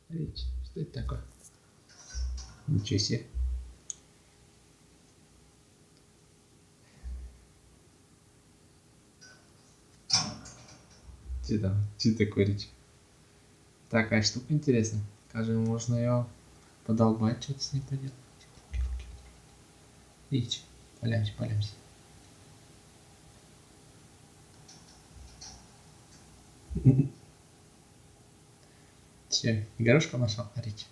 Речь. Что это такое? Ничего себе. Что там? Что такое речь? Такая штука интересная. Скажем, можно ее подолбать, что-то с ней поделать. Речь. Полямся, полямся. Все, игрушку нашел, речь.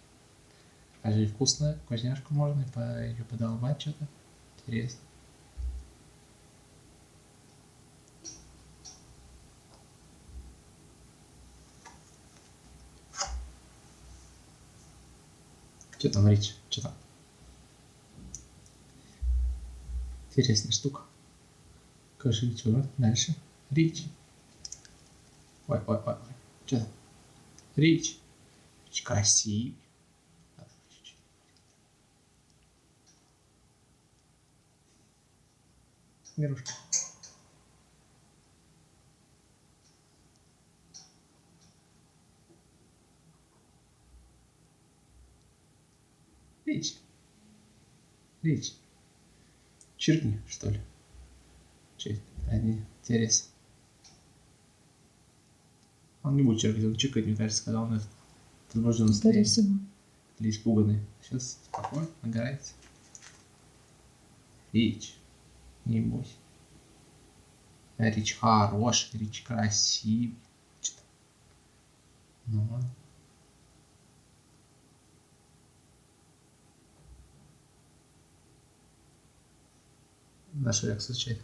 Скажи, вкусная, вкусняшку можно ее подолбать что-то. Интересно. Что там, Рич? Что там? Интересная штука. Скажи, что дальше? Рич. Ой, ой, ой, ой. Что там? Рич. Очень красивый. Игрушка. Рич. Рич. Чиркни, что ли? Что это? Они интересно. Он не будет чиркать, он чиркать, мне кажется, когда он это возбужден настроение. Или испуганный. Сейчас спокойно, нагорается. Рич. Не бойся. Рич хороший, Рич красивый. Что-то. Ну ладно. Наша реакция случайно.